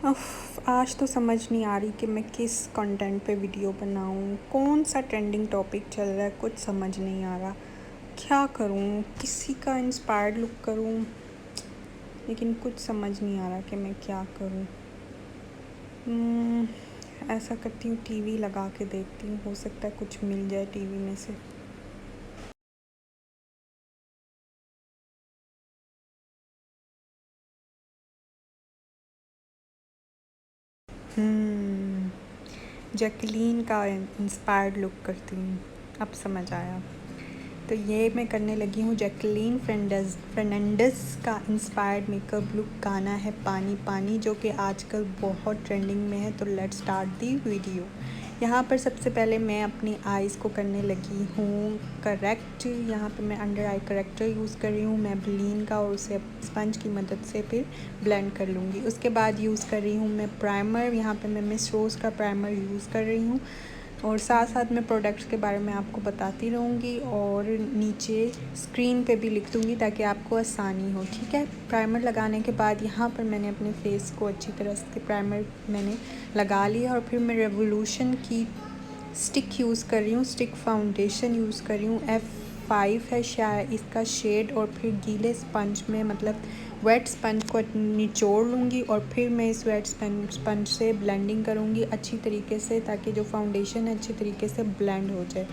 आज तो समझ नहीं आ रही कि मैं किस कंटेंट पे वीडियो बनाऊँ, कौन सा ट्रेंडिंग टॉपिक चल रहा है, कुछ समझ नहीं आ रहा। क्या करूँ, किसी का इंस्पायर्ड लुक करूँ, लेकिन कुछ समझ नहीं आ रहा कि मैं क्या करूँ। ऐसा करती हूँ, टीवी लगा के देखती हूँ, हो सकता है कुछ मिल जाए टीवी में से। जैकलीन का इंस्पायर्ड लुक करती हूँ, अब समझ आया। तो ये मैं करने लगी हूँ जैकलीन फर्नांडिस का इंस्पायर्ड मेकअप लुक। गाना है पानी पानी, जो कि आजकल बहुत ट्रेंडिंग में है। तो लेट्स स्टार्ट दी वीडियो। यहाँ पर सबसे पहले मैं अपनी आइज़ को करने लगी हूँ करेक्ट। यहाँ पे मैं अंडर आई करेक्टर यूज़ कर रही हूँ मैबलिन का, और उसे स्पंज की मदद से फिर ब्लेंड कर लूँगी। उसके बाद यूज़ कर रही हूँ मैं प्राइमर। यहाँ पे मैं मिस रोज़ का प्राइमर यूज़ कर रही हूँ, और साथ साथ मैं प्रोडक्ट्स के बारे में आपको बताती रहूँगी, और नीचे स्क्रीन पे भी लिख दूँगी ताकि आपको आसानी हो। ठीक है, प्राइमर लगाने के बाद यहाँ पर मैंने अपने फेस को अच्छी तरह से प्राइमर मैंने लगा लिया, और फिर मैं रेवोल्यूशन की स्टिक यूज़ कर रही हूँ, स्टिक फाउंडेशन यूज़ कर रही हूँ। F5 है शायद इसका शेड, और फिर गीले स्पंज में मतलब वेट स्पंज को निचोड़ लूँगी, और फिर मैं इस वेट स्पंज से ब्लेंडिंग करूँगी अच्छी तरीके से, ताकि जो फाउंडेशन है अच्छी तरीके से ब्लेंड हो जाए।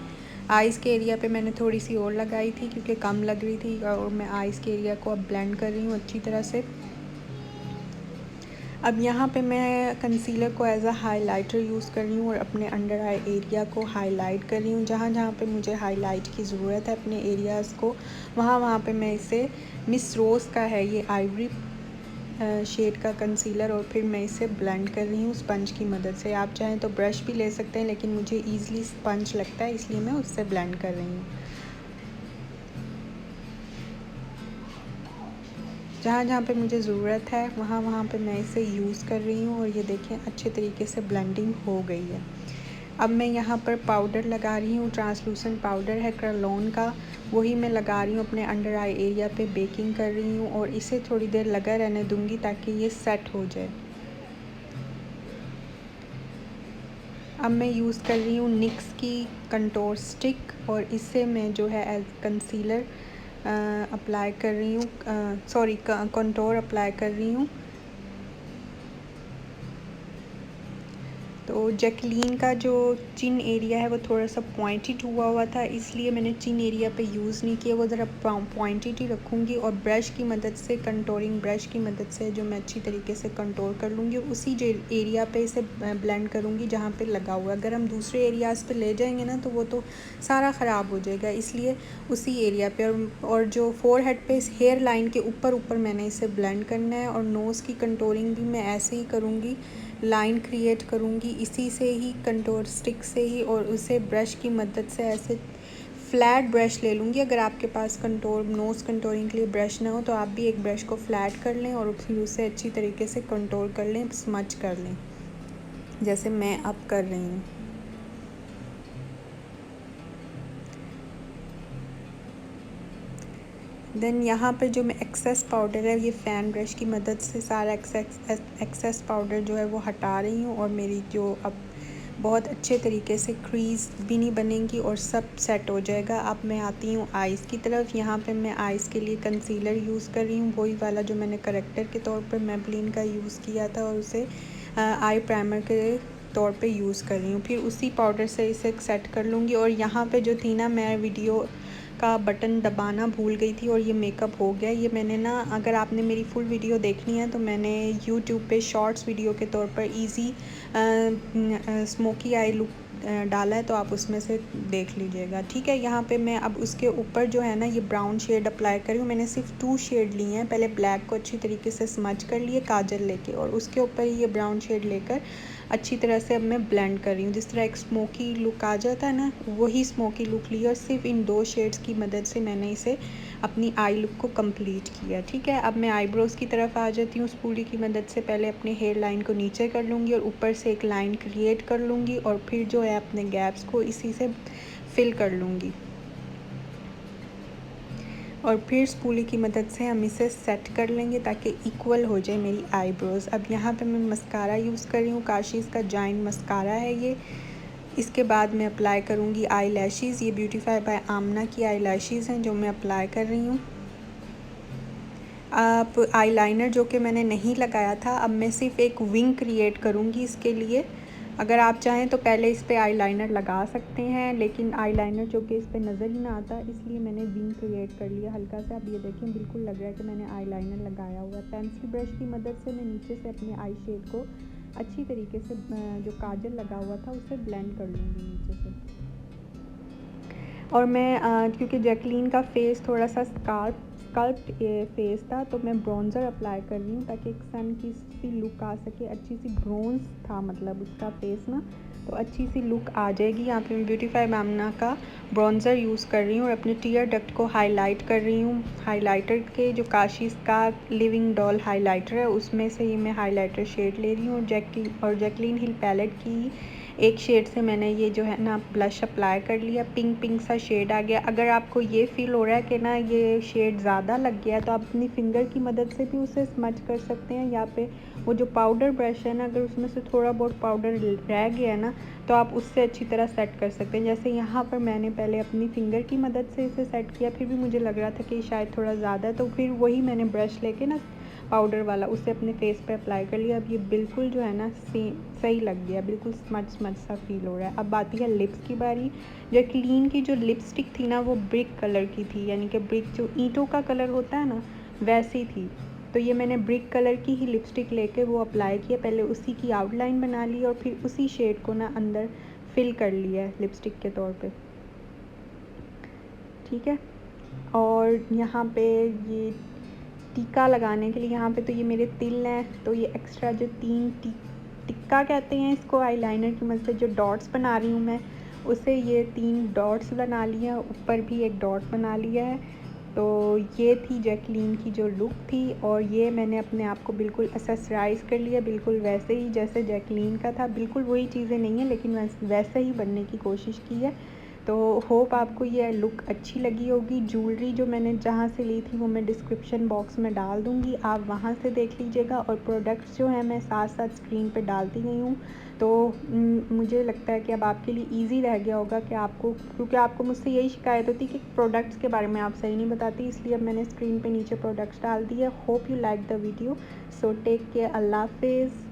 आइज़ के एरिया पे मैंने थोड़ी सी और लगाई थी क्योंकि कम लग रही थी, और मैं आइज़ के एरिया को अब ब्लेंड कर रही हूँ अच्छी तरह से। अब यहाँ पे मैं कंसीलर को एज अ हाइलाइटर यूज़ कर रही हूँ, और अपने अंडर आई एरिया को हाईलाइट कर रही हूँ। जहाँ जहाँ पे मुझे हाईलाइट की ज़रूरत है अपने एरियाज़ को, वहाँ वहाँ पे मैं इसे मिस रोज़ का है ये आइवरी शेड का कंसीलर, और फिर मैं इसे ब्लेंड कर रही हूँ स्पंज की मदद से। आप चाहें तो ब्रश भी ले सकते हैं, लेकिन मुझे ईज़िली स्पंज लगता है, इसलिए मैं उससे ब्लेंड कर रही हूँ। जहाँ जहाँ पे मुझे ज़रूरत है वहाँ वहाँ पे मैं इसे यूज़ कर रही हूँ, और ये देखें अच्छे तरीके से ब्लेंडिंग हो गई है। अब मैं यहाँ पर पाउडर लगा रही हूँ, ट्रांसलूसेंट पाउडर है करलोन का, वही मैं लगा रही हूँ अपने अंडर आई एरिया पे, बेकिंग कर रही हूँ, और इसे थोड़ी देर लगा रहने दूँगी ताकि ये सेट हो जाए। अब मैं यूज़ कर रही हूँ निक्स की कंटोर स्टिक, और इससे मैं जो है एज कंसीलर अप्लाई कर रही हूँ, सॉरी कंटोर अप्लाई कर रही हूँ। तो जैकलीन का जो चिन एरिया है वो थोड़ा सा पॉइंटेड हुआ था, इसलिए मैंने चिन एरिया पे यूज़ नहीं किया, वो ज़रा पॉइंटेड ही रखूँगी, और ब्रश की मदद से, कंटोरिंग ब्रश की मदद से जो मैं अच्छी तरीके से कंटोर कर लूँगी, उसी जो एरिया पे इसे ब्लेंड करूँगी जहाँ पे लगा हुआ है। अगर हम दूसरे एरियाज़ पे ले जाएंगे ना तो वो तो सारा ख़राब हो जाएगा, इसलिए उसी एरिया पे। और जो फोर हेड पे हेयर लाइन के ऊपर ऊपर मैंने इसे ब्लेंड करना है, और नोज़ की कंटोरिंग भी मैं ऐसे ही करूँगी, लाइन क्रिएट करूँगी इसी से ही, कंटोर स्टिक से ही, और उसे ब्रश की मदद से ऐसे फ्लैट ब्रश ले लूँगी। अगर आपके पास नोज़ कंटोरिंग के लिए ब्रश ना हो तो आप भी एक ब्रश को फ्लैट कर लें, और फिर उसे अच्छी तरीके से कंटोर कर लें, स्मच कर लें, जैसे मैं अब कर रही हूँ। देन यहाँ पर जो मैं एक्सेस पाउडर है, ये फ़ैन ब्रश की मदद से सारा एक्सेस पाउडर जो है वो हटा रही हूँ, और मेरी जो अब बहुत अच्छे तरीके से क्रीज़ भी नहीं बनेंगी, और सब सेट हो जाएगा। अब मैं आती हूँ आइज़ की तरफ। यहाँ पे मैं आइज़ के लिए कंसीलर यूज़ कर रही हूँ, वही वाला जो मैंने करेक्टर के तौर पर मैबलिन का यूज़ किया था, और उसे आई प्राइमर के तौर पे यूज़ कर रही हूँ। फिर उसी पाउडर से इसे सेट कर लूँगी। और यहाँ पे जो थी ना, मैं वीडियो का बटन दबाना भूल गई थी, और ये मेकअप हो गया। ये मैंने ना, अगर आपने मेरी फुल वीडियो देखनी है तो मैंने यूट्यूब पे शॉर्ट्स वीडियो के तौर पर इजी स्मोकी आई लुक डाला है, तो आप उसमें से देख लीजिएगा। ठीक है, यहाँ पे मैं अब उसके ऊपर जो है ना ये ब्राउन शेड अप्लाई कर रही हूँ। मैंने सिर्फ 2 शेड लिए हैं। पहले ब्लैक को अच्छी तरीके से स्मच कर लिए काजल लेके, और उसके ऊपर ये ब्राउन शेड लेकर अच्छी तरह से अब मैं ब्लेंड कर रही हूँ। जिस तरह एक स्मोकी लुक आ जाता है ना, वही स्मोकी लुक ली, और सिर्फ इन 2 शेड्स की मदद से मैंने इसे अपनी आई लुक को कंप्लीट किया। ठीक है, अब मैं आईब्रोज़ की तरफ आ जाती हूँ। स्पूली की मदद से पहले अपने हेयर लाइन को नीचे कर लूँगी, और ऊपर से एक लाइन क्रिएट कर लूँगी, और फिर जो है अपने गैप्स को इसी से फिल कर लूँगी। और फिर स्पूली की मदद से हम इसे सेट कर लेंगे ताकि इक्वल हो जाए मेरी आईब्रोज़। अब यहाँ पे मैं मस्कारा यूज़ कर रही हूँ, काशीज़ का जाइंट मस्कारा है ये। इसके बाद मैं अप्लाई करूँगी आई लैशेज़। ये ब्यूटीफाई बाय आमना की आई लैशेज़ हैं जो मैं अप्लाई कर रही हूँ। आप आईलाइनर जो कि मैंने नहीं लगाया था, अब मैं सिर्फ एक विंग क्रिएट करूँगी इसके लिए। अगर आप चाहें तो पहले इस पे आईलाइनर लगा सकते हैं, लेकिन आईलाइनर जो कि इस पे नज़र ही ना आता, इसलिए मैंने विंग क्रिएट कर लिया हल्का सा। अब ये देखें बिल्कुल लग रहा है कि मैंने आईलाइनर लगाया हुआ है। पेंसिल ब्रश की मदद से मैं नीचे से अपने आई शेड को अच्छी तरीके से जो काजल लगा हुआ था उसे ब्लेंड कर लूँगी नीचे से। और मैं क्योंकि जैकलीन का फेस थोड़ा सा स्कल्प्ट फेस था, तो मैं ब्रॉन्ज़र अप्लाई कर रही हूँ ताकि एक सन की सी लुक आ सके। अच्छी सी ब्रोंज था मतलब उसका फेस ना, तो अच्छी सी लुक आ जाएगी। यहाँ पे मैं ब्यूटीफाई मामना का ब्रॉन्ज़र यूज़ कर रही हूँ और अपने टीयर डक्ट को हाईलाइट कर रही हूँ। हाईलाइटर के जो काशीज़ का लिविंग डॉल हाईलाइटर है उसमें से ही मैं हाईलाइटर शेड ले रही हूँ। जैकलीन हिल पैलेट की एक शेड से मैंने ये जो है ना ब्लश अप्लाई कर लिया। पिंक सा शेड आ गया। अगर आपको ये फील हो रहा है कि ना ये शेड ज़्यादा लग गया, तो आप अपनी फिंगर की मदद से भी उसे स्मच कर सकते हैं। यहाँ पे वो जो पाउडर ब्रश है ना, अगर उसमें से थोड़ा बहुत पाउडर रह गया है ना, तो आप उससे अच्छी तरह सेट कर सकते हैं। जैसे यहाँ पर मैंने पहले अपनी फिंगर की मदद से इसे सेट किया, फिर भी मुझे लग रहा था कि शायद थोड़ा ज़्यादा, तो फिर वही मैंने ब्रश लेके ना पाउडर वाला उसे अपने फेस पे अप्लाई कर लिया। अब ये बिल्कुल जो है ना सही लग गया, बिल्कुल स्मच सा फील हो रहा है। अब आती है लिप्स की बारी। जैकलीन की जो लिपस्टिक थी ना वो ब्रिक कलर की थी, यानी कि ब्रिक जो ईंटों का कलर होता है ना वैसी थी। तो ये मैंने ब्रिक कलर की ही लिपस्टिक लेके वो अप्लाई किया। पहले उसी की आउटलाइन बना ली और फिर उसी शेड को ना अंदर फिल कर लिया है लिपस्टिक के तौर पे। ठीक है। और यहाँ पे ये टीका लगाने के लिए यहाँ पे तो ये मेरे तिल हैं, तो ये एक्स्ट्रा जो टिक्का कहते हैं इसको, आईलाइनर की मदद से जो डॉट्स बना रही हूँ मैं, उसे ये 3 डॉट्स बना लिया, ऊपर भी एक डॉट बना लिया है। तो ये थी जैकलीन की जो लुक थी, और ये मैंने अपने आप को बिल्कुल एक्सेसराइज़ कर लिया, बिल्कुल वैसे ही जैसे जैकलीन का था। बिल्कुल वही चीज़ें नहीं है, लेकिन वैसे ही बनने की कोशिश की है। तो होप आपको ये लुक अच्छी लगी होगी। ज्वेलरी जो मैंने जहाँ से ली थी वो मैं डिस्क्रिप्शन बॉक्स में डाल दूँगी, आप वहाँ से देख लीजिएगा। और प्रोडक्ट्स जो हैं मैं साथ साथ स्क्रीन पे डालती गई हूँ। तो मुझे लगता है कि अब आपके लिए ईज़ी रह गया होगा कि आपको, क्योंकि आपको मुझसे यही शिकायत होती कि प्रोडक्ट्स के बारे में आप सही नहीं बताती, इसलिए अब मैंने स्क्रीन पे नीचे प्रोडक्ट्स डाल दिए। Hope you like the video. So take care, अल्लाह हाफिज़।